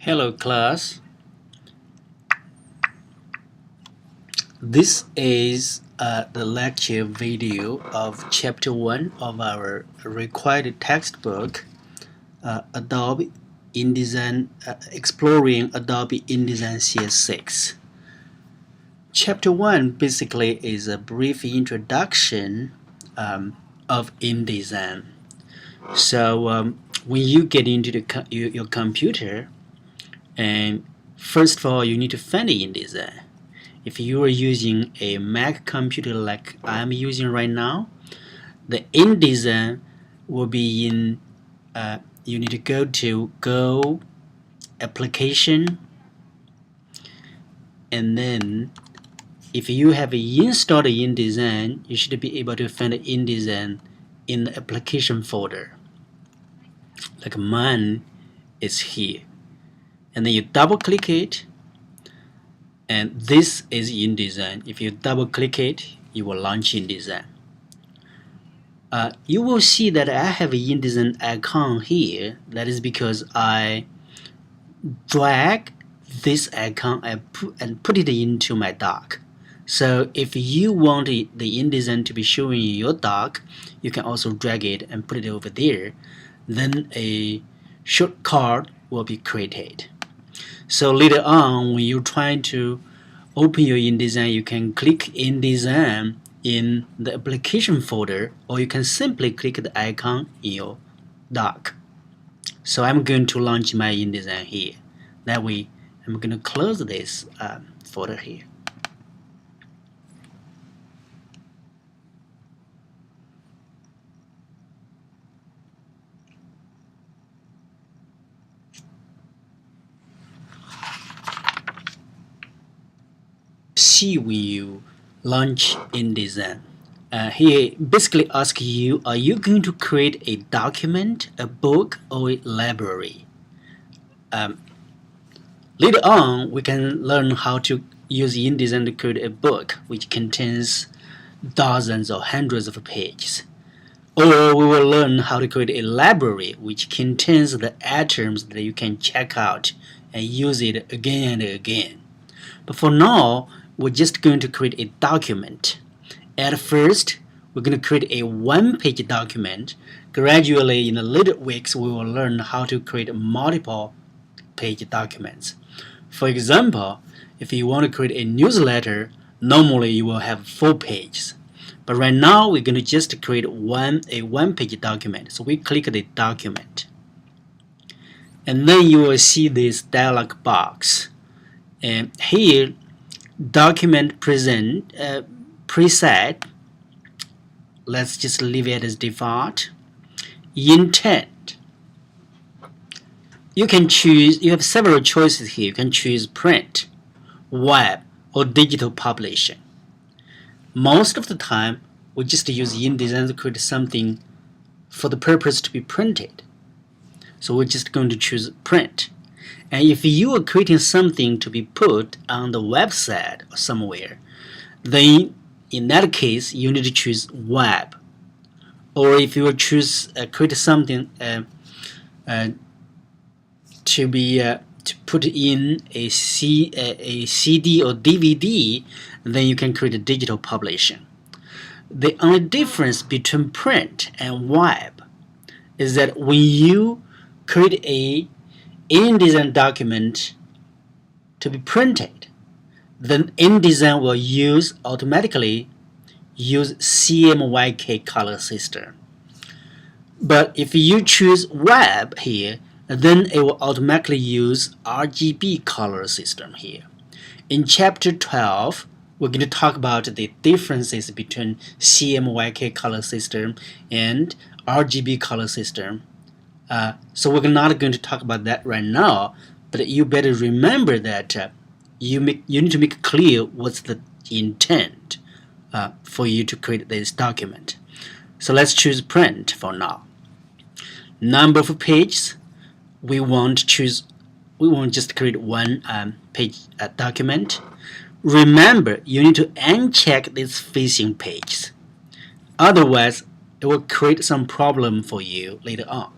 Hello class, this is the lecture video of chapter 1 of our required textbook, Adobe InDesign, Exploring Adobe InDesign CS6. Chapter 1 basically is a brief introduction of InDesign. So when you get into your computer, and first of all you need to find InDesign. If you are using a Mac computer like I'm using right now, the InDesign will be in, you need to go to Go, Application, and then if you have installed InDesign, you should be able to find InDesign in the application folder. Like mine is here. And then you double click it, and this is InDesign. If you double click it, you will launch InDesign. You will see that I have an InDesign icon here. That is because I drag this icon and put it into my dock. So if you want the InDesign to be showing in your dock, you can also drag it and put it over there. Then a shortcut will be created. So later on, when you're trying to open your InDesign, you can click InDesign in the application folder, or you can simply click the icon in your dock. So I'm going to launch my InDesign here. That way, I'm going to close this folder here. See when you launch InDesign. Here basically asks you, are you going to create a document, a book, or a library? Later on, we can learn how to use InDesign to create a book which contains dozens or hundreds of pages. Or we will learn how to create a library which contains the items that you can check out and use it again and again. But for now, we're just going to create a document. At first, we're going to create a one-page document. Gradually, in the later weeks, we will learn how to create multiple page documents. For example, if you want to create a newsletter, normally you will have 4 pages. But right now, we're going to just create a one-page document. So we click the document. And then you will see this dialog box. And here, document present preset, let's just leave it as default. Intent, you can choose, you have several choices here. You can choose print, web, or digital publishing. Most of the time we just use InDesign to create something for the purpose to be printed, so we're just going to choose print. And if you are creating something to be put on the website or somewhere, then in that case you need to choose web. Or if you choose create something to put in a CD or DVD, then you can create a digital publishing. The only difference between print and web is that when you create a InDesign document to be printed, then InDesign will automatically use CMYK color system. But if you choose web here, then it will automatically use RGB color system here. In chapter 12, we're going to talk about the differences between CMYK color system and RGB color system. So we're not going to talk about that right now, but you better remember that you need to make clear what's the intent for you to create this document. So let's choose print for now. Number of pages, we won't just create one page document. Remember, you need to uncheck these facing pages. Otherwise, it will create some problem for you later on.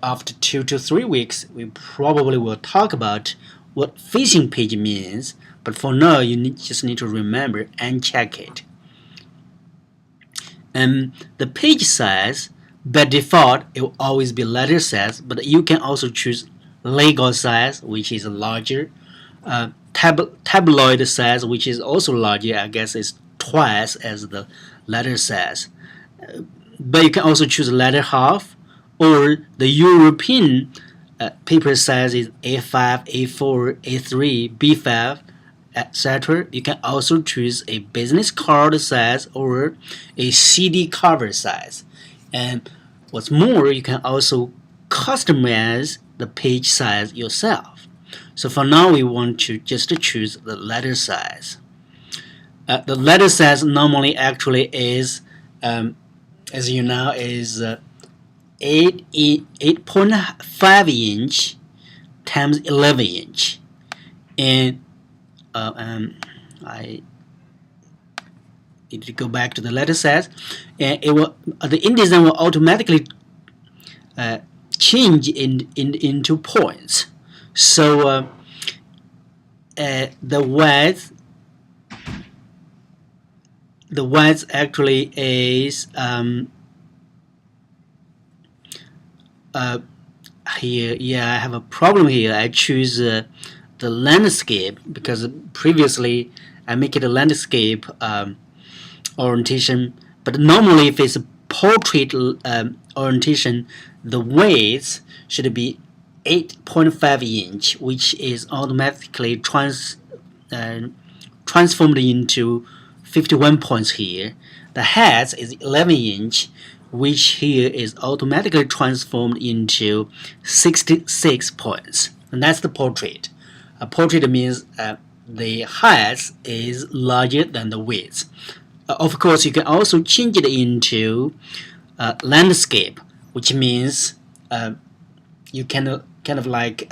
after 2 to 3 weeks, we probably will talk about what facing page means, but for now, you just need to remember and check it. And the page size, by default, it will always be letter size, but you can also choose Lego size, which is larger, tabloid size, which is also larger. I guess it's twice as the letter size. But you can also choose letter half, or the European paper size is A5, A4, A3, B5, etc. You can also choose a business card size or a CD cover size. And what's more, you can also customize the page size yourself. So for now, we want to just choose the letter size. The letter size normally actually is, as you know, is 8.5 inch times 11 inch, and I need to go back to the letter size, and it will the InDesign will automatically change into points. So the width actually is here. Yeah, I have a problem here. I choose the landscape because previously I make it a landscape orientation, but normally if it's a portrait orientation, the width should be 8.5 inch, which is automatically transformed into 51 points here. The height is 11 inch, which here is automatically transformed into 66 points. And that's the portrait. A portrait means the height is larger than the width. Of course, you can also change it into landscape, which means you can kind of like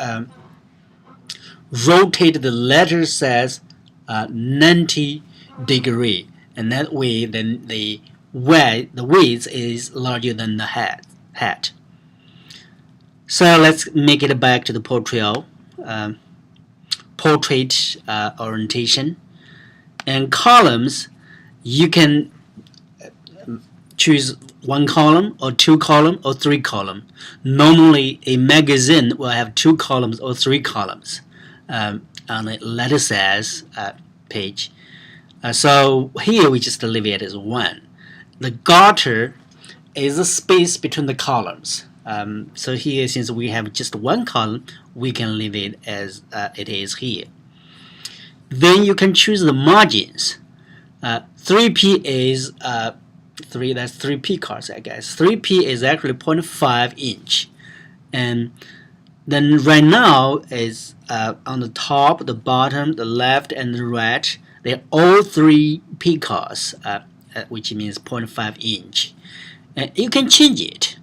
rotate the letter size 90 degree, and that way then the width is larger than the height. So let's make it back to the portrait orientation. And columns, you can choose 1 column or 2 column or 3 column. Normally a magazine will have 2 columns or 3 columns on a letter size page. So here we just leave it as 1. The gutter is a space between the columns. So here, since we have just 1 column, we can leave it as it is here. Then you can choose the margins. 3p is that's 3p cards, I guess. 3p is actually 0.5 inch, and then right now is on the top, the bottom, the left, and the right. They're all 3p cards, which means 0.5 inch. And you can change it.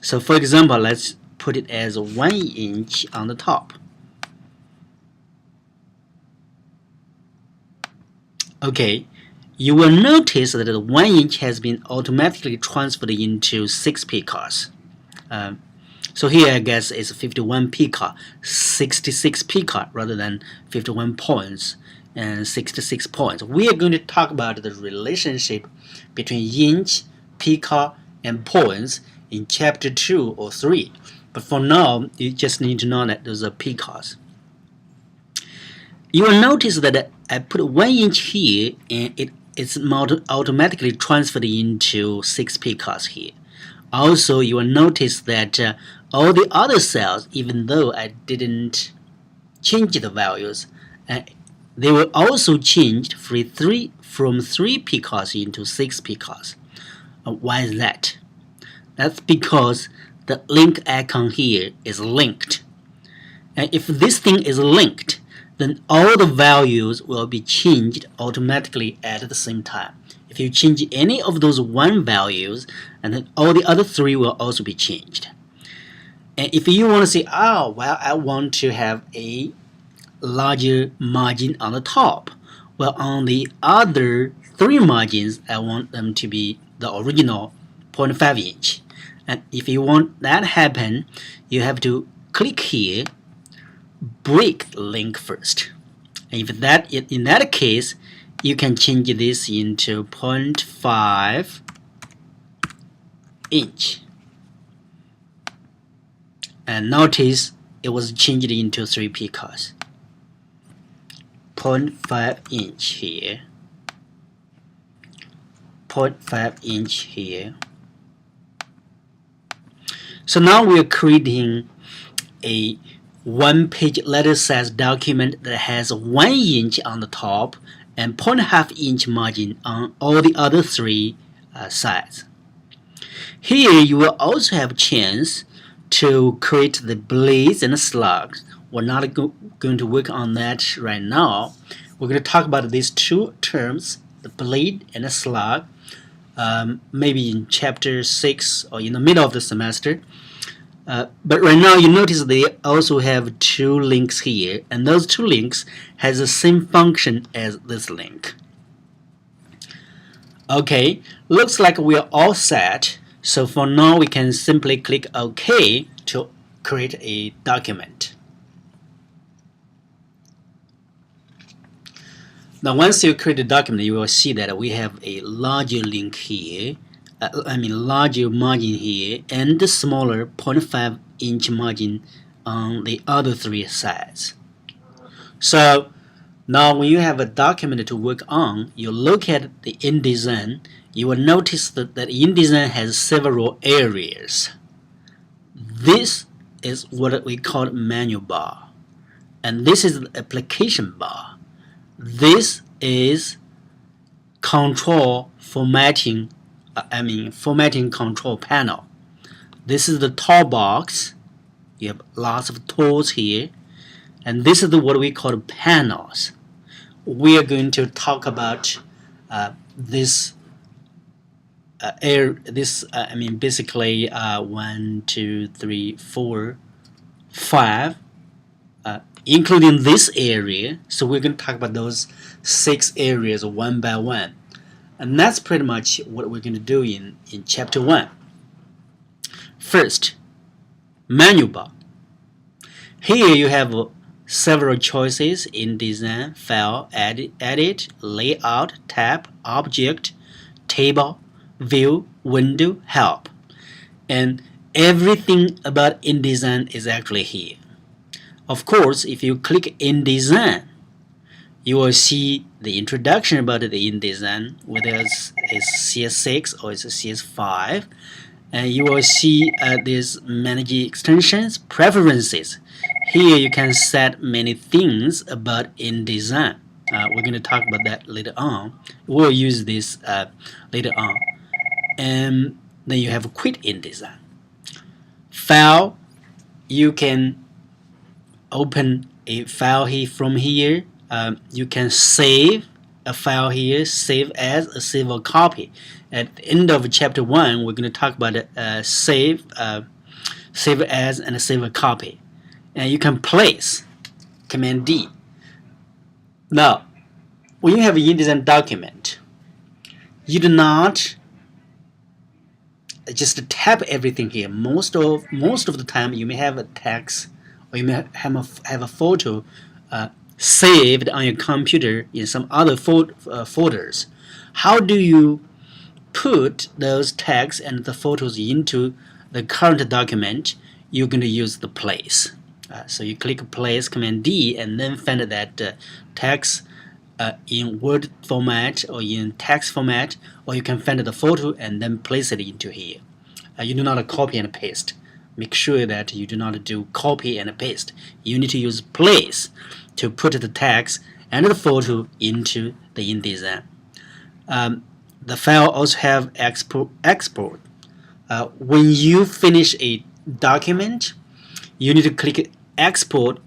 So for example, let's put it as 1 inch on the top. Okay, you will notice that the 1 inch has been automatically transferred into 6p cards. So here I guess it's 51p card, 66p card rather than 51 points and 66 points. We are going to talk about the relationship between inch, p card, and points in chapter 2 or 3. But for now, you just need to know that those are p cards. You will notice that I put 1 inch here, and it's automatically transferred into 6p cards here. Also, you will notice that all the other cells, even though I didn't change the values, they were also changed from 3p cards into 6p cards. Why is that? That's because the link icon here is linked. And if this thing is linked, then all the values will be changed automatically at the same time. If you change any of those 1 values, and then all the other 3 will also be changed. And if you want to say, oh, well, I want to have a larger margin on the top, well, on the other 3 margins, I want them to be the original 0.5 inch. And if you want that happen, you have to click here, break link first. And if that in that case, you can change this into 0.5 inch. And notice it was changed into 3 picos. 0.5 inch here, 0.5 inch here. So now we are creating a one-page letter size document that has 1 inch on the top and 0.5 inch margin on all the other 3 sides. Here you will also have a chance to create the blades and the slugs. We're not going to work on that right now. We're going to talk about these 2 terms, the blade and the slug, maybe in chapter 6 or in the middle of the semester. But right now you notice they also have 2 links here, and those 2 links has the same function as this link. Okay, looks like we are all set. So for now we can simply click OK to create a document. Now once you create a document, you will see that we have a larger link here, larger margin here, and the smaller 0.5 inch margin on the other 3 sides. So now when you have a document to work on, you look at the InDesign, you will notice that InDesign has several areas. This is what we call menu bar, and this is the application bar. This is control formatting, formatting control panel. This is the toolbox. You have lots of tools here, and this is what we call panels. We are going to talk about this. Basically 1, 2, 3, 4, 5, including this area. So we're going to talk about those 6 areas one by one, and that's pretty much what we're going to do in chapter 1. First, menu bar. Here you have several choices: InDesign, File, Edit, Layout, Tab, Object, Table, View, Window, Help. And everything about InDesign is actually here. Of course, if you click InDesign, you will see the introduction about the InDesign, whether it's CS6 or it's CS5. And you will see this Manage Extensions, Preferences. Here you can set many things about InDesign. We're going to talk about that later on. We'll use this later on. And then you have Quit InDesign. File, you can open a file here from here. You can save a file here, save as, a save a copy. At the end of chapter 1, we're going to talk about save as, and save a copy. And you can place, Command D. Now, when you have an InDesign document, you do not just tap everything here. Most of the time, you may have a text, or you may have a photo saved on your computer in some other folders. How do you put those texts and the photos into the current document? You're going to use the place. So you click place, Command D, and then find that text in Word format or in text format, or you can find the photo and then place it into here. You do not copy and paste. Make sure that you do not do copy and paste. You need to use place to put the text and the photo into the InDesign. The file also have export. When you finish a document, you need to click export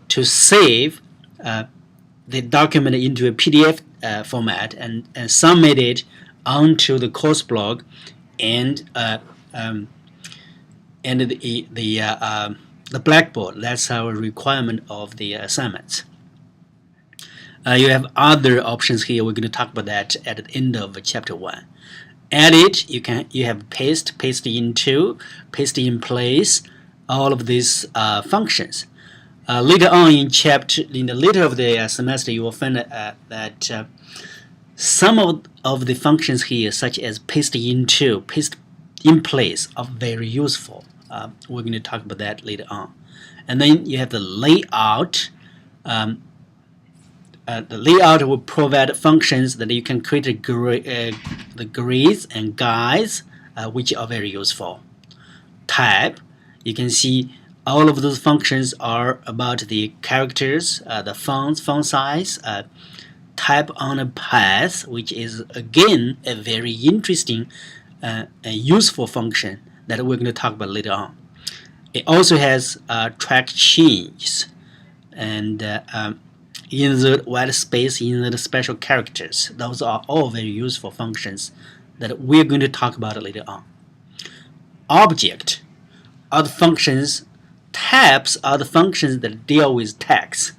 to save the document into a PDF format and submit it onto the course blog and the Blackboard. That's our requirement of the assignments. You have other options here. We're going to talk about that at the end of chapter 1. edit, you have paste into, paste in place, all of these functions. Later on in the later of the semester, you will find that some of the functions here, such as paste into, paste in place, are very useful. We're going to talk about that later on. And then you have the layout. The layout will provide functions that you can create the grids and guides, which are very useful. Type, you can see all of those functions are about the characters, the font size. Type on a path, which is again a very interesting and useful function that we're going to talk about later on. It also has track changes and insert white space, insert special characters. Those are all very useful functions that we're going to talk about later on. Object are the functions. Tabs are the functions that deal with text.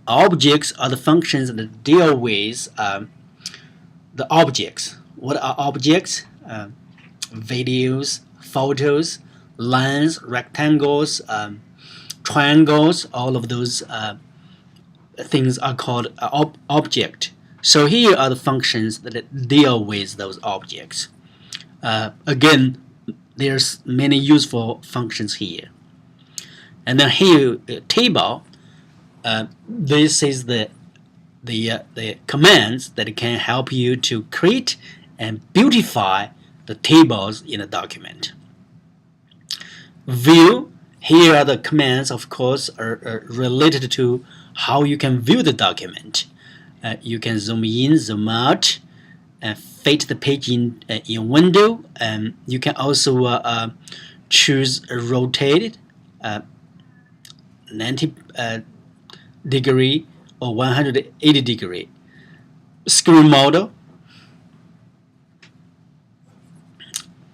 Objects are the functions that deal with the objects. What are objects? Videos, photos, lines, rectangles, triangles, all of those things are called object. So here are the functions that deal with those objects. Again, there's many useful functions here. And then here, table. This is the commands that can help you to create and beautify the tables in a document. View, here are the commands, of course, are related to how you can view the document. You can zoom in, zoom out, fit the page in window. You can also choose a rotated 90 degree or 180 degree. Screen model.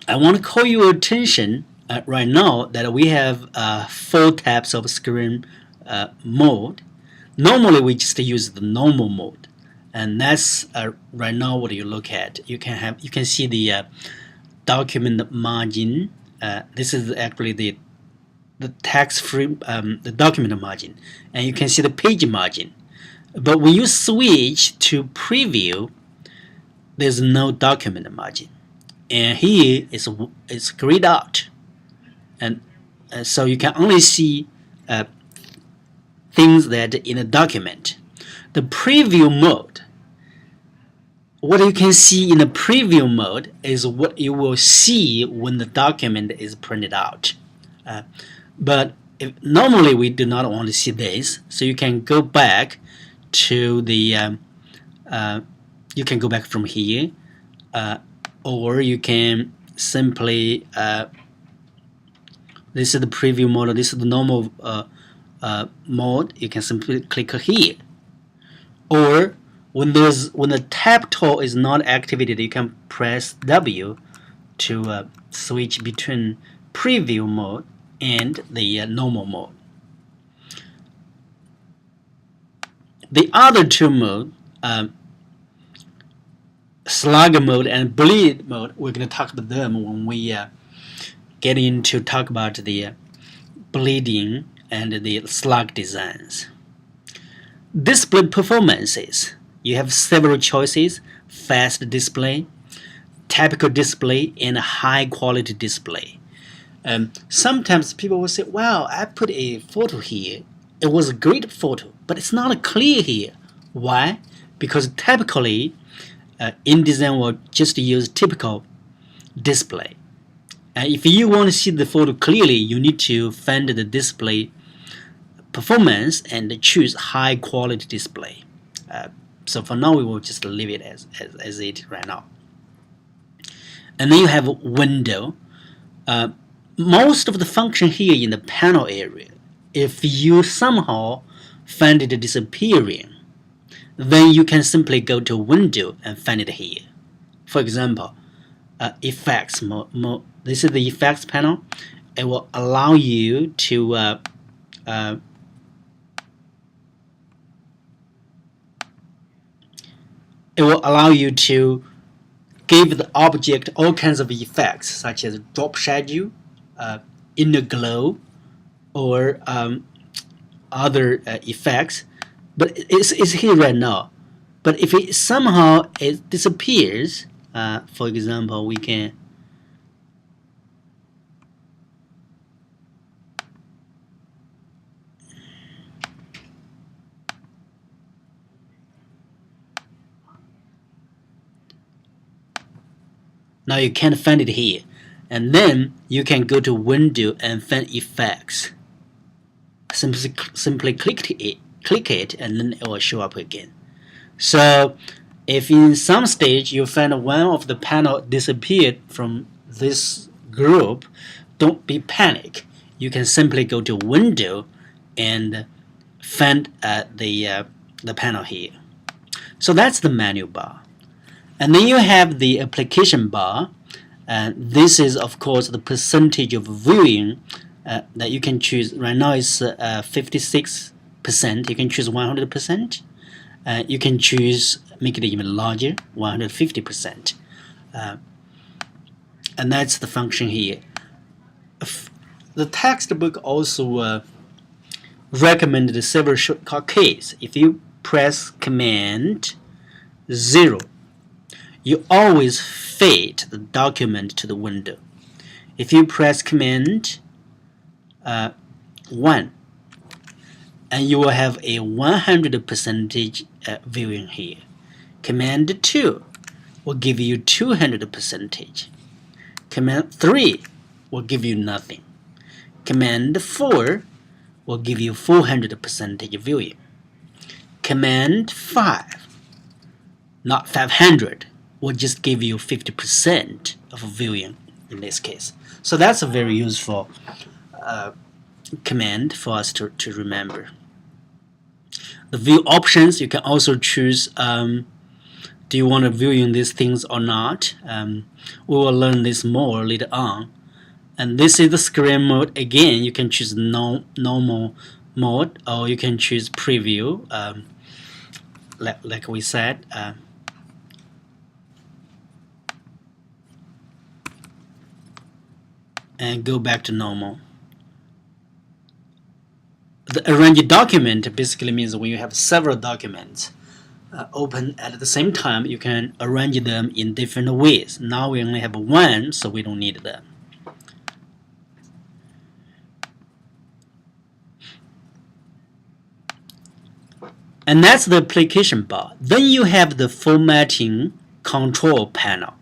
I want to call your attention right now that we have 4 types of screen mode. Normally we just use the normal mode, and that's right now what you look at. You can see the document margin. This is actually the text-free the document margin, and you can see the page margin. But when you switch to preview, there's no document margin, and here it's grayed out, and so you can only see things that in a document. The preview mode, what you can see in the preview mode is what you will see when the document is printed out. But normally we do not want to see this, so you can go back to the you can go back from here, or you can simply this is the preview mode, this is the normal mode. You can simply click here, or when the tab tool is not activated, you can press W to switch between preview mode and the normal mode. The other 2 modes, slug mode and bleed mode, we're going to talk about them when we get into talk about the bleeding and the slug designs. Display performances. You have several choices: fast display, typical display, and high quality display. Sometimes people will say, wow, I put a photo here. It was a great photo, but it's not clear here. Why? Because typically, InDesign will just use typical display. If you want to see the photo clearly, you need to find the display performance and choose high quality display. So for now, we will just leave it as it right now. And then you have window. Most of the function here in the panel area, if you somehow find it disappearing, then you can simply go to window and find it here. For example, effects mode. This is the effects panel. It will allow you to give the object all kinds of effects, such as drop shadow, inner glow, or other effects. But it's here right now. But if it somehow it disappears, for example, we can now you can't find it here, and then you can go to Window and find Effects. Simply click it, and then it will show up again. So if in some stage you find one of the panel disappeared from this group, don't be panic. You can simply go to Window and find the panel here. So that's the menu bar. And then you have the application bar. This is, of course, the percentage of viewing that you can choose. Right now it's 56%. You can choose 100%. You can choose, make it even larger, 150%. And that's the function here. The textbook also recommended several shortcut keys. If you press Command 0, you always fade the document to the window. If you press Command 1, and you will have a 100% viewing here. Command 2 will give you 200%. Command 3 will give you nothing. Command 4 will give you 400% viewing. Command 5, not 500, will just give you 50% of viewing in this case. So that's a very useful command for us to remember. The view options, you can also choose do you want to view in these things or not. We will learn this more later on. And this is the screen mode. Again, you can choose normal mode, or you can choose preview, like we said. And go back to normal. The arrange document basically means when you have several documents open at the same time, you can arrange them in different ways. Now we only have one, so we don't need them. And that's the application bar. Then you have the formatting control panel.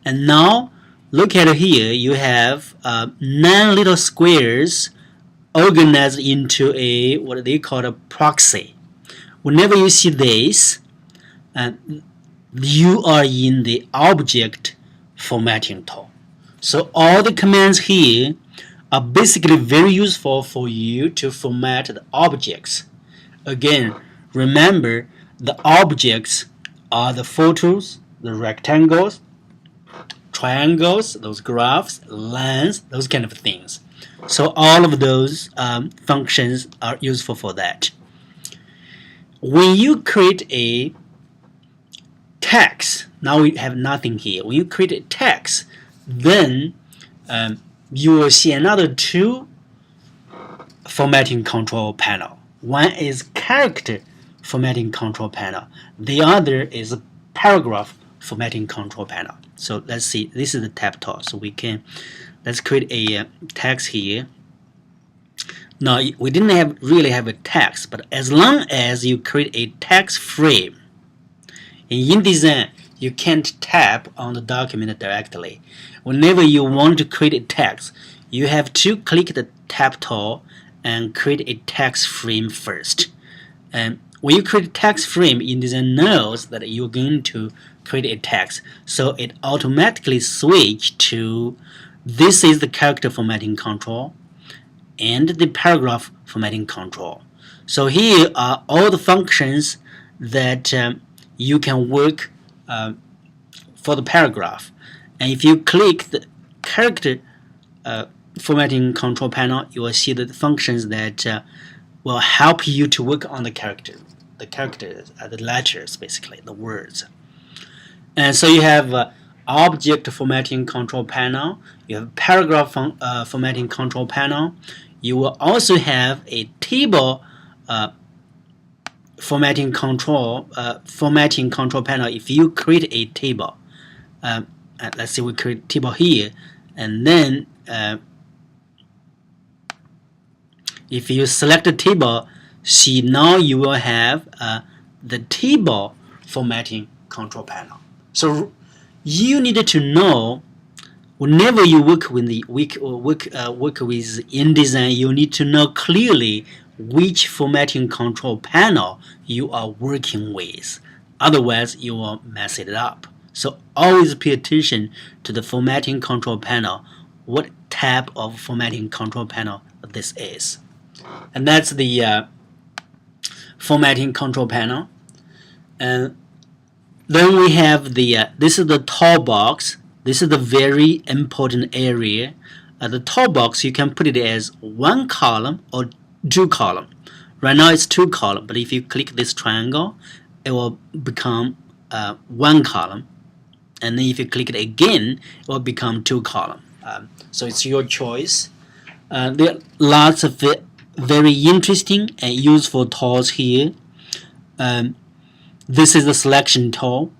And now look at here, you have 9 little squares organized into a what they call a proxy. Whenever you see this, you are in the object formatting tool. So all the commands here are basically very useful for you to format the objects. Again, remember the objects are the photos, the rectangles, triangles, those graphs, lines, those kind of things. So all of those functions are useful for that. When you create a text, now we have nothing here. When you create a text, then you will see another 2 formatting control panel. One is character formatting control panel. The other is a paragraph formatting control panel. So let's see. This is the tab tool. So let's create a text here. Now we didn't really have a text, but as long as you create a text frame in InDesign, you can't tap on the document directly. Whenever you want to create a text, you have to click the tab tool and create a text frame first. And when you create a text frame, InDesign knows that you're going to create a text, so it automatically switch to this is the character formatting control and the paragraph formatting control. So here are all the functions that you can work for the paragraph. And if you click the character formatting control panel, you will see the functions that will help you to work on the characters, the letters, basically, the words. And so you have object formatting control panel, you have paragraph formatting control panel, you will also have a table formatting control panel if you create a table. Let's say we create a table here, and then if you select the table, see now you will have the table formatting control panel. So you need to know whenever you work with InDesign, you need to know clearly which formatting control panel you are working with. Otherwise, you will mess it up. So always pay attention to the formatting control panel, what type of formatting control panel this is. And that's the formatting control panel. And then we have this is the top box. This is the very important area. The top box, you can put it as one column or two column. Right now it's two column, but if you click this triangle, it will become one column. And then if you click it again, it will become two column. So it's your choice. There are lots of very interesting and useful tools here. This is the selection tool.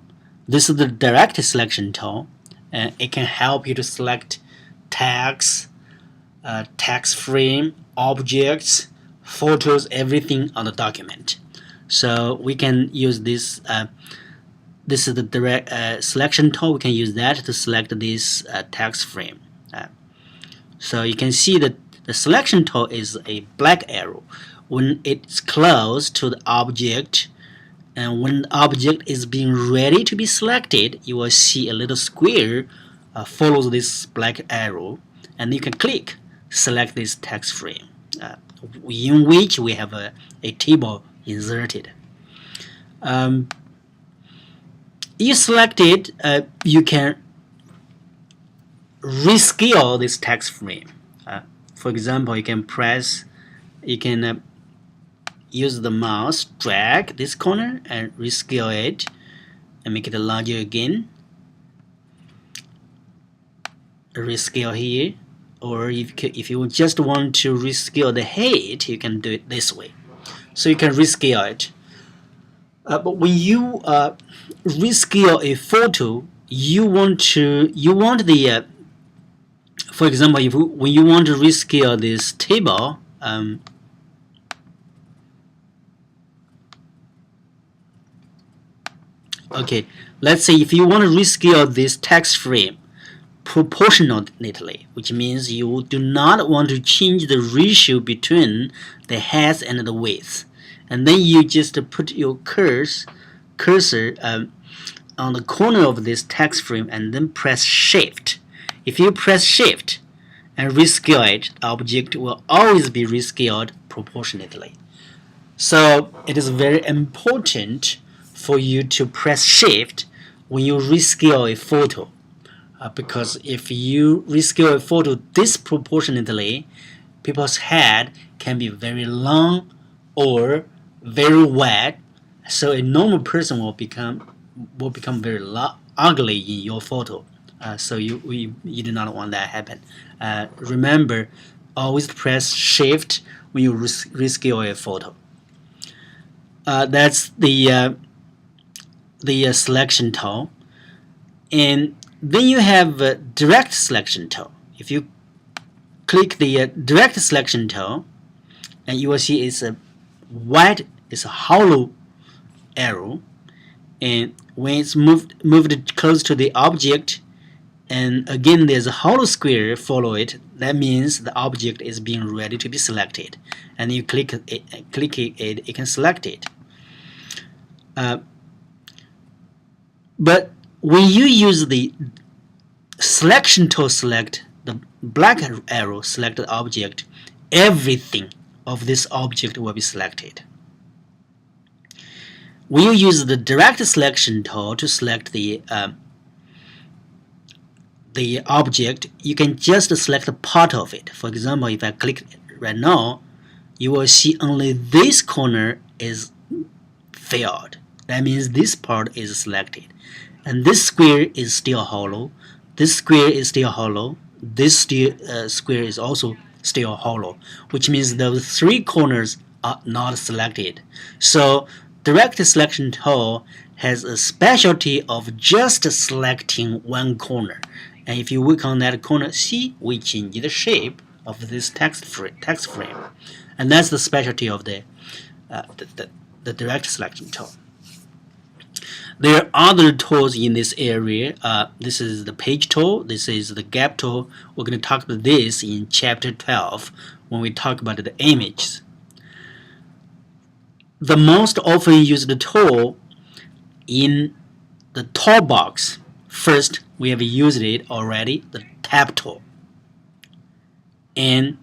This is the direct selection tool. It can help you to select tags, text frame, objects, photos, everything on the document. So we can use this. This is the direct selection tool. We can use that to select this text frame. So you can see that the selection tool is a black arrow. When it's close to the object, and when the object is being ready to be selected, you will see a little square follows this black arrow, and you can click select this text frame in which we have a table inserted. You select it, you can rescale this text frame. For example, you can use the mouse, drag this corner and rescale it and make it larger again. Rescale here, or if you just want to rescale the height, you can do it this way. So you can rescale it. But when you rescale a photo, you want the for example, when you want to rescale this table, okay, let's say if you want to rescale this text frame proportionately, which means you do not want to change the ratio between the height and the width, and then you just put your cursor on the corner of this text frame and then press Shift. If you press Shift and rescale it, the object will always be rescaled proportionately. So it is very important for you to press Shift when you rescale a photo, because if you rescale a photo disproportionately, people's head can be very long or very wide, so a normal person will become very ugly in your photo. So you do not want that to happen. Remember, always press Shift when you rescale a photo. That's the selection tool, and then you have a direct selection tool. If you click the direct selection tool, and you will see it's a white, it's a hollow arrow, and when it's moved close to the object, and again there's a hollow square follow it, that means the object is being ready to be selected, and you click it, it can select it. But when you use the selection tool select the black arrow select the object, everything of this object will be selected. When you use the direct selection tool to select the object, you can just select a part of it. For example, if I click right now, you will see only this corner is filled. That means this part is selected. and this square is still hollow, this square is still hollow, this square is also still hollow, which means those three corners are not selected. So direct selection tool has a specialty of just selecting one corner, and if you work on that corner, see, we change the shape of this text frame, and that's the specialty of the direct selection tool. There are other tools in this area. This is the page tool. This is the gap tool. We're going to talk about this in chapter 12 when we talk about the images. The most often used tool in the toolbox, first we have used it already, the tab tool. And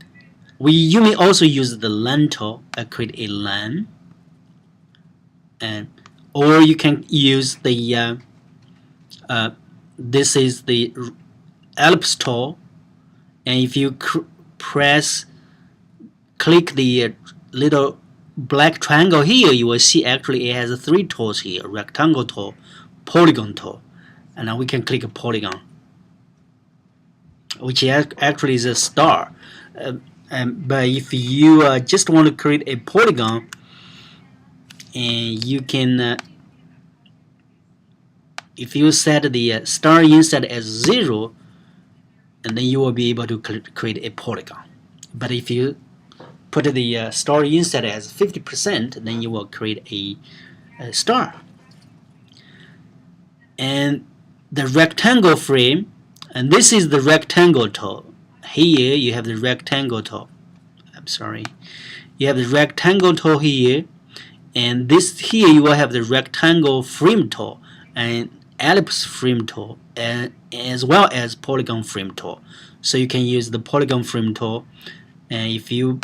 you may also use the line tool. I create a line, or you can use the this is the ellipse tool, and if you click the little black triangle here, you will see actually it has three tools here: rectangle tool, polygon tool, and now we can click a polygon, which actually is a star. But if you just want to create a polygon, and you can if you set the star inset as 0, and then you will be able to create a polygon. But if you put the star inset as 50%, then you will create a star. And the rectangle frame, and this is the rectangle tool. Here you have the rectangle tool. I'm sorry. You have the rectangle tool here, and this here you will have the rectangle frame tool and ellipse frame tool, and as well as polygon frame tool. So you can use the polygon frame tool, and if you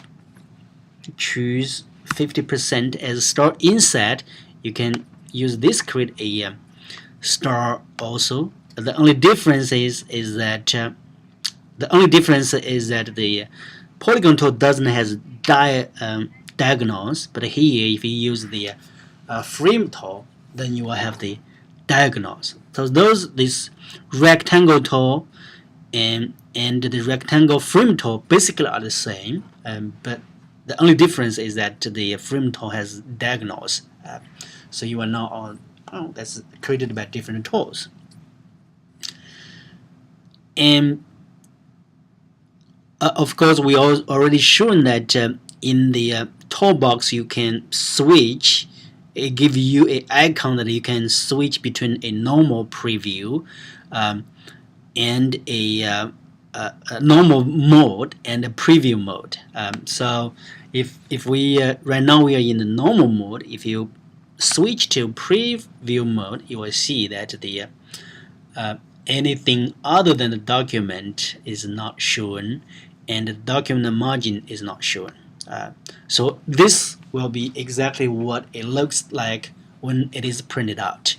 choose 50% as star inset, you can use this, create a star also. The only difference is that the polygon tool doesn't have diagonals, but here if you use the frame tool, then you will have the diagonals. So this rectangle tool and the rectangle frame tool basically are the same, but the only difference is that the frame tool has diagonals. So you are now on that's created by different tools. And of course, we already shown that in the toolbox you can switch. It gives you an icon that you can switch between a normal preview and a normal mode and a preview mode. So if we right now we are in the normal mode, if you switch to preview mode, you will see that the anything other than the document is not shown, and the document margin is not shown. So this will be exactly what it looks like when it is printed out.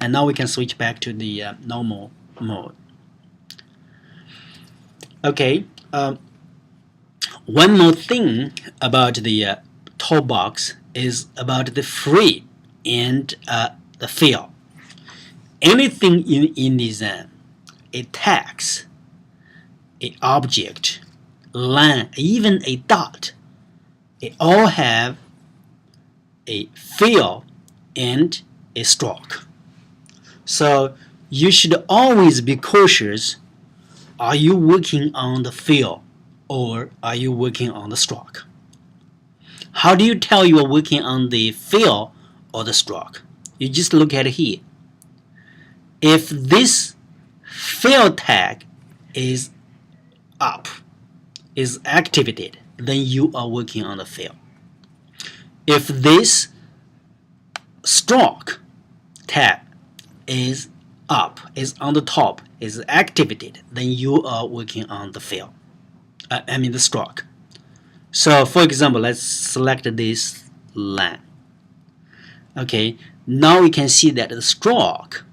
And now we can switch back to the normal mode. Okay, one more thing about the toolbox is about the free and the fill. Anything in InDesign, a text, an object, line, even a dot, they all have a fill and a stroke. So you should always be cautious. Are you working on the fill or are you working on the stroke? How do you tell you are working on the fill or the stroke? You just look at it here. If this fill tag is up, is activated, then you are working on the fill. If this stroke tab is up, is on the top, is activated, then you are working on the fill. The stroke. So for example, let's select this line. Okay, now we can see that the stroke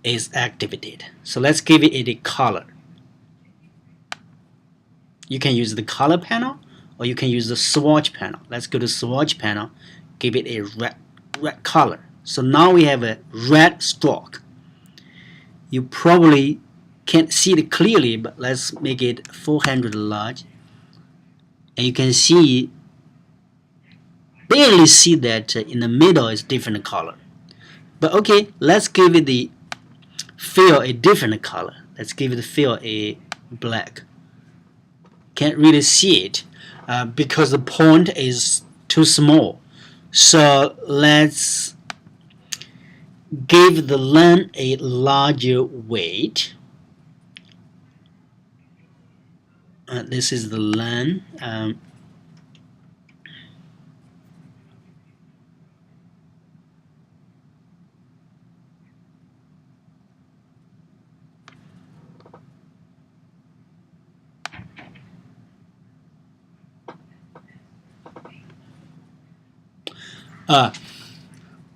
is activated. So let's give it a color. You can use the color panel or you can use the swatch panel. Let's go to swatch panel, give it a red color. So now we have a red stroke. You probably can't see it clearly, but let's make it 400 large. And you can see, barely see that in the middle is different color. But okay, let's give it the fill a different color. Let's give it fill a black. Can't really see it because the point is too small. So let's give the line a larger weight. This is the line.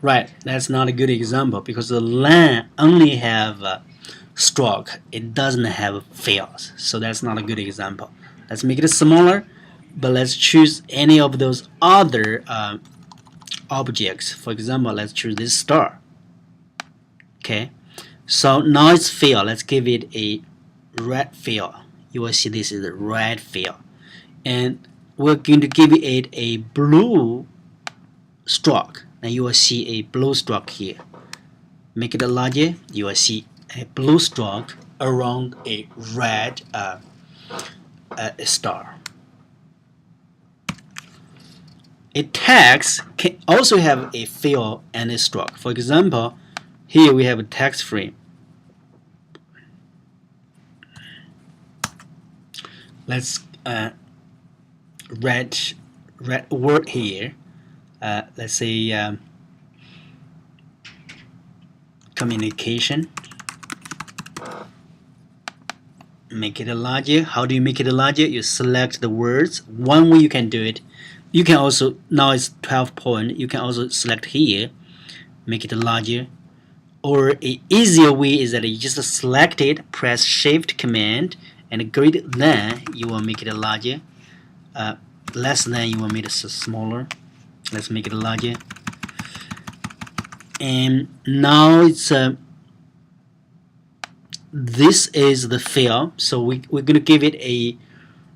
Right, that's not a good example because the line only have a stroke. It doesn't have fills, so that's not a good example. Let's make it smaller, but let's choose any of those other objects. For example, let's choose this star. Okay, so now it's fill. Let's give it a red fill. You will see this is a red fill, and we're going to give it a blue stroke. Now you will see a blue stroke here. Make it larger. You will see a blue stroke around a red star. A text can also have a fill and a stroke. For example, here we have a text frame. Let's red word here. Let's say communication. Make it larger. How do you make it larger? You select the words. One way you can do it, you can also, now it's 12 point, you can also select here, make it larger. Or an easier way is that you just select it, press Shift Command, and greater than, you will make it larger. Less than, you will make it smaller. Let's make it larger. And now it's this is the fill, so we're going to give it a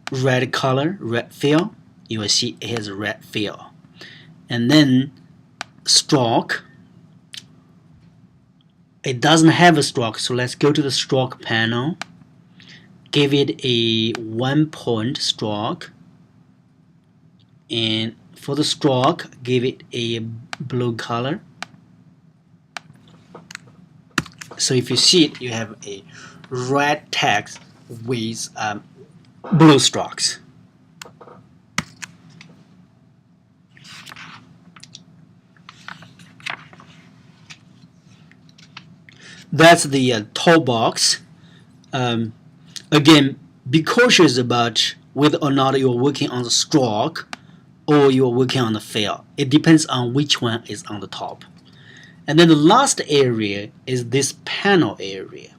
red color, red fill. You will see it has a red fill. And then stroke, it doesn't have a stroke, so let's go to the stroke panel, give it a 1 point stroke, and for the stroke, give it a blue color. So if you see it, you have a red text with blue strokes. That's the top box. Again, be cautious about whether or not you're working on the stroke or you're working on the fill. It depends on which one is on the top. And then the last area is this panel area.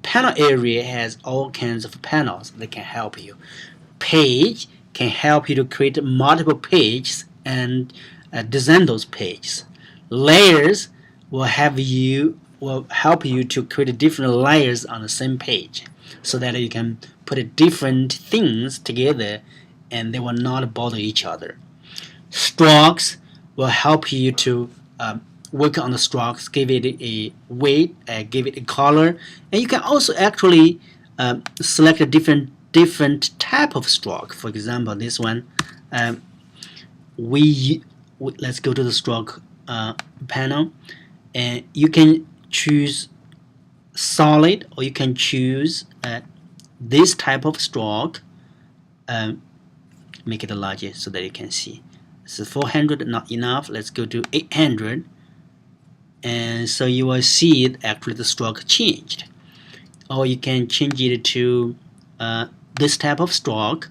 Panel area has all kinds of panels that can help you. Page can help you to create multiple pages and design those pages. Layers will help you to create different layers on the same page, so that you can put different things together and they will not bother each other. Strokes will help you to work on the strokes, give it a weight, give it a color, and you can also actually select a different type of stroke. For example, this one, let's go to the stroke panel, and you can choose solid, or you can choose this type of stroke. Make it larger so that you can see. So 400 not enough. Let's go to 800. And so you will see it actually the stroke changed. Or you can change it to this type of stroke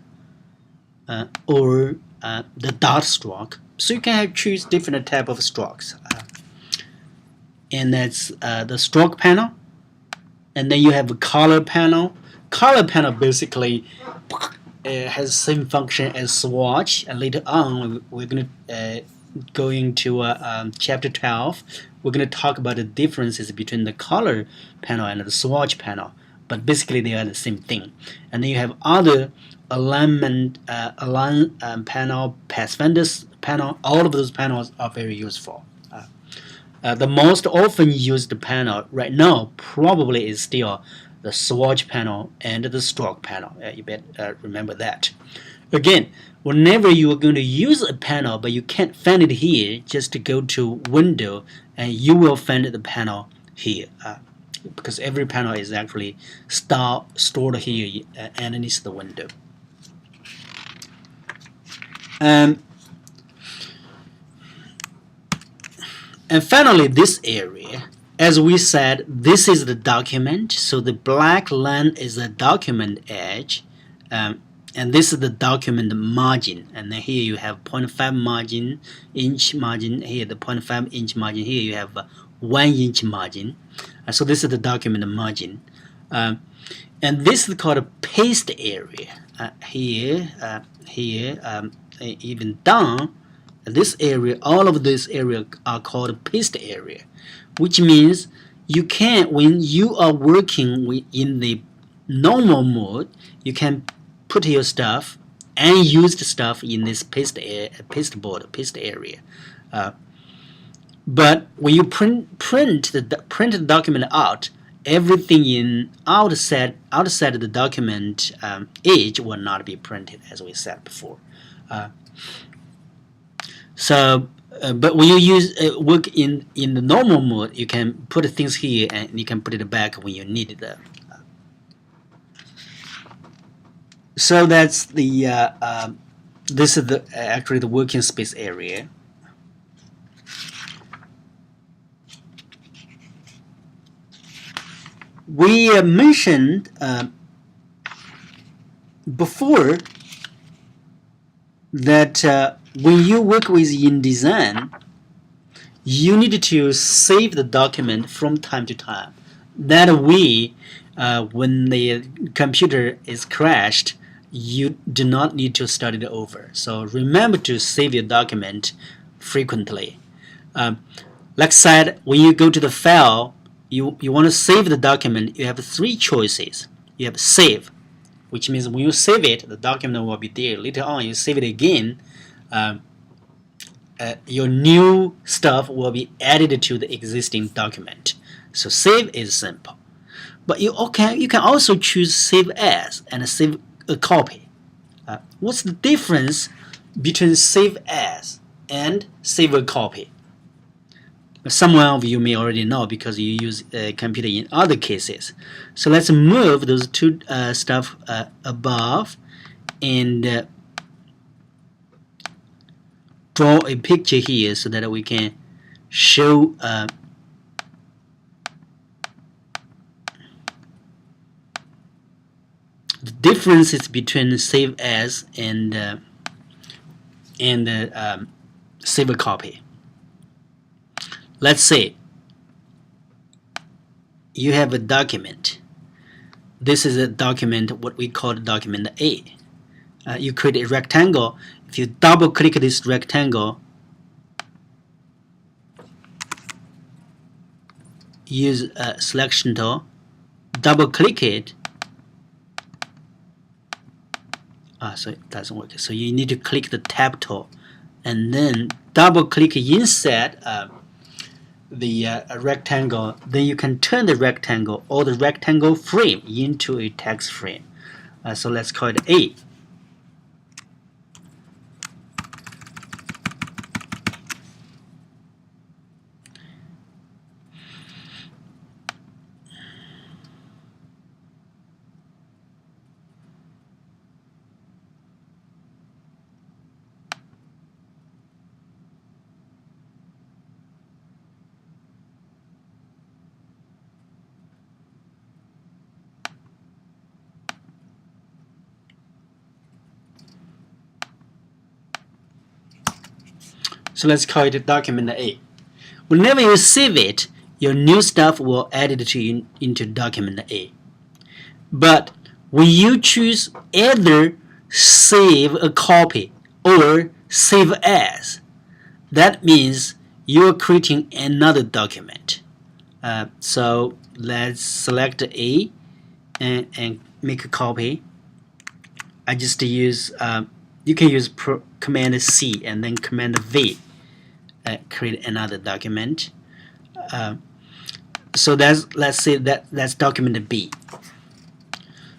or the dot stroke. So you can choose different type of strokes. And that's the stroke panel. And then you have a color panel. Color panel basically has the same function as swatch, and later on we're going to going to chapter 12, we're going to talk about the differences between the color panel and the swatch panel. But basically, they are the same thing. And then you have other alignment, panel, pathfinders panel. All of those panels are very useful. The most often used panel right now probably is still the swatch panel and the stroke panel. You better remember that. Again, whenever you are going to use a panel but you can't find it here, just go to Window and you will find the panel here. Because every panel is actually stored here underneath the window. And finally, this area, as we said, this is the document. So the black line is the document edge, and this is the document margin. And then here you have 0.5 margin, inch margin. Here the 0.5 inch margin. Here you have 1 inch margin. So this is the document margin, and this is called a paste area. Here, even down. This area, all of this area are called paste area, which means you can, when you are working in the normal mode, you can put your stuff and use the stuff in this paste area. But when you print the document out, everything in outside of the document edge will not be printed, as we said before. But when you work in the normal mode, you can put things here and you can put it back when you need it. So that's the this is actually the working space area. We mentioned before that when you work with InDesign, you need to save the document from time to time. That way, when the computer is crashed, you do not need to start it over. So remember to save your document frequently. Like I said, when you go to the file, you want to save the document, you have 3 choices. You have save, which means when you save it, the document will be there. Later on, you save it again, your new stuff will be added to the existing document. So save is simple. But you can also choose save as and save a copy. What's the difference between save as and save a copy? Some of you may already know because you use a computer in other cases. So let's move those two stuff above and draw a picture here so that we can show the differences between save as and save a copy. Let's say you have a document. This is a document, what we call document A. You create a rectangle. If you double click this rectangle, use a selection tool, double click it. So it doesn't work. So you need to click the tab tool and then double click inside the rectangle. Then you can turn the rectangle or the rectangle frame into a text frame. So let's call it A. So let's call it document A. Whenever you save it, your new stuff will add it to into document A. But when you choose either save a copy or save as, that means you're creating another document. So let's select A and make a copy. I just use you can use Command C and then Command V, create another document. So let's say that's document B.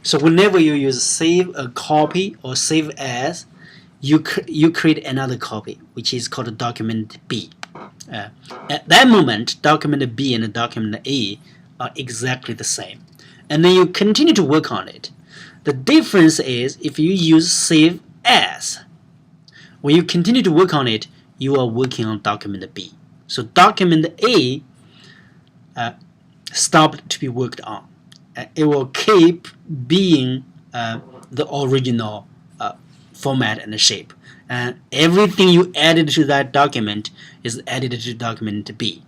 So whenever you use save a copy or save as, you create another copy, which is called document B. At that moment, document B and document A are exactly the same, and then you continue to work on it. The difference is if you use save as, when you continue to work on it, you are working on document B. So document A stopped to be worked on. It will keep being the original format and shape. And everything you added to that document is added to document B.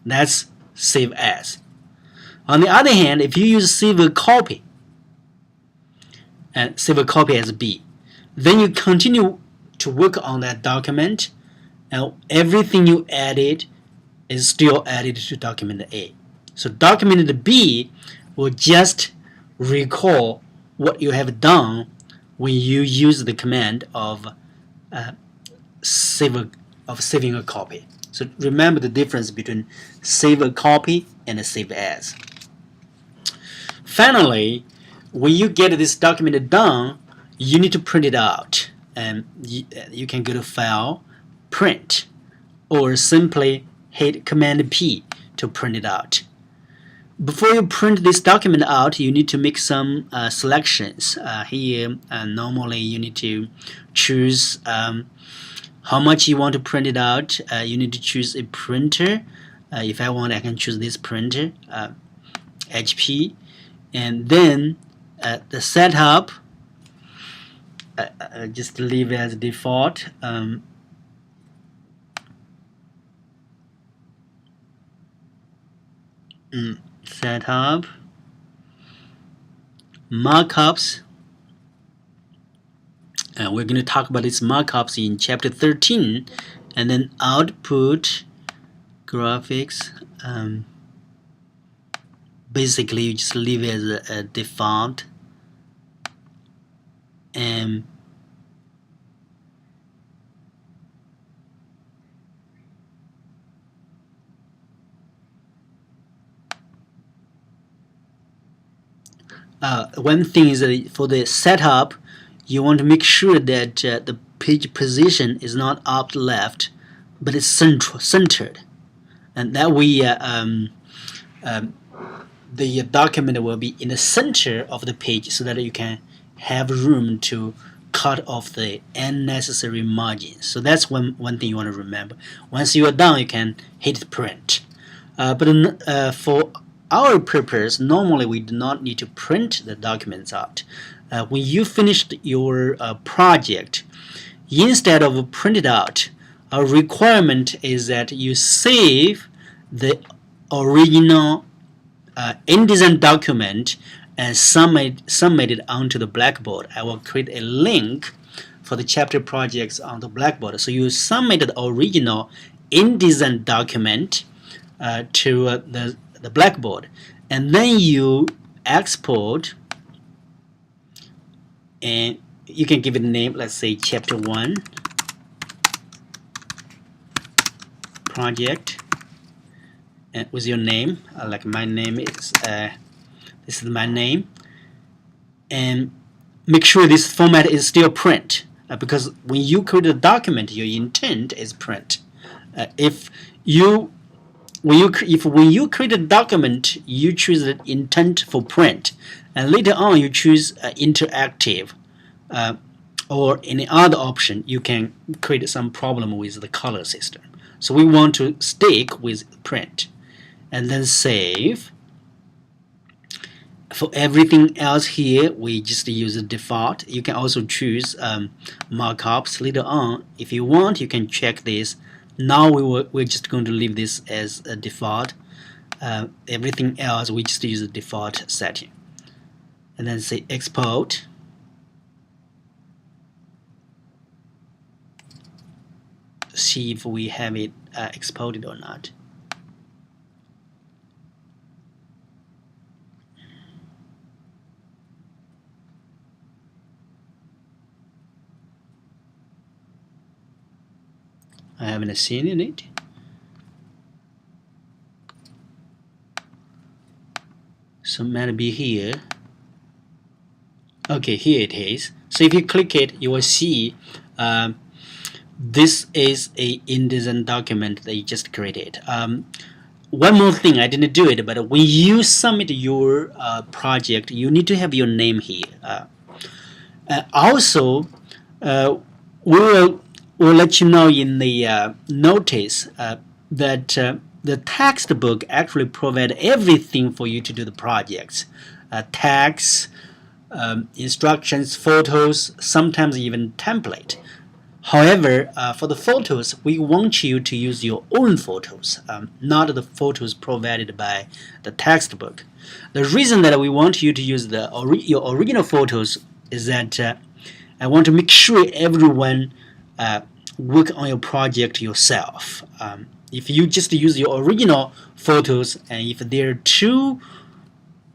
That's save as. On the other hand, if you use save a copy and save a copy as B, then you continue to work on that document, and everything you added is still added to document A. So document B will just recall what you have done when you use the command of saving a copy. So remember the difference between save a copy and a save as. Finally, when you get this document done, you need to print it out, and you can go to File, Print, or simply hit Command P to print it out. Before you print this document out, you need to make some selections. Here, normally you need to choose how much you want to print it out. You need to choose a printer. If I want, I can choose this printer, HP. And then the setup, just leave it as default. Setup, markups, and we're going to talk about these markups in chapter 13, and then output, graphics. Basically, you just leave it as a default, and one thing is that for the setup, you want to make sure that the page position is not up left, but it's centered, and that way the document will be in the center of the page so that you can have room to cut off the unnecessary margins. So that's one thing you want to remember. Once you are done, you can hit print. But for our purpose, normally we do not need to print the documents out. When you finished your project, instead of print it out, our requirement is that you save the original InDesign document and submit it onto the Blackboard. I will create a link for the chapter projects on the Blackboard. So you submit the original InDesign document to the Blackboard, and then you export, and you can give it a name. Let's say chapter 1 project, and with your name, like my name is this is my name, and make sure this format is still print, because when you create a document, your intent is print. When you create a document, you choose the intent for print, and later on you choose interactive or any other option, you can create some problem with the color system. So we want to stick with print, and then save. For everything else here, we just use the default. You can also choose markups later on. If you want, you can check this. Now we're just going to leave this as a default. Everything else, we just use the default setting. And then say export. see if we have it exported or not. I haven't seen it. So it might be here. Okay, here it is. So if you click it, you will see this is a InDesign document that you just created. One more thing, I didn't do it, but when you submit your project, you need to have your name here. Also, we'll let you know in the notice that the textbook actually provides everything for you to do the projects. Text, instructions, photos, sometimes even template. However, for the photos, we want you to use your own photos, not the photos provided by the textbook. The reason that we want you to use your original photos is that I want to make sure everyone work on your project yourself. If you just use your original photos, and if there are two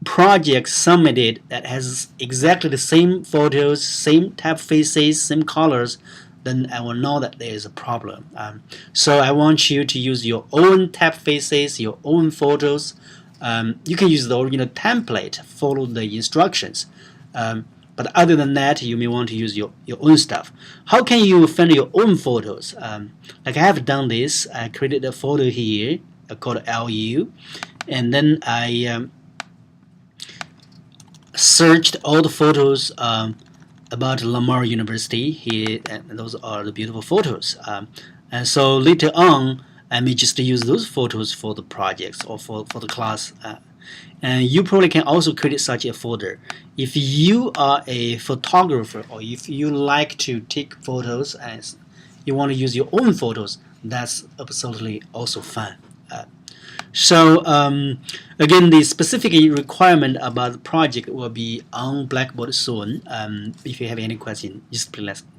projects submitted that has exactly the same photos, same typefaces, same colors, then I will know that there is a problem. So I want you to use your own typefaces, your own photos. You can use the original template, follow the instructions. But other than that, you may want to use your own stuff. How can you find your own photos? Like I have done this. I created a photo here called LU, and then I searched all the photos about Lamar University here, and those are the beautiful photos. And so later on, I may just use those photos for the projects or for the class. And you probably can also create such a folder. If you are a photographer, or if you like to take photos and you want to use your own photos, that's absolutely also fine. So again, the specific requirement about the project will be on Blackboard soon. If you have any question, just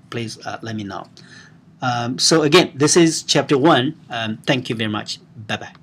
please let me know. So again, this is chapter 1. Thank you very much. Bye bye.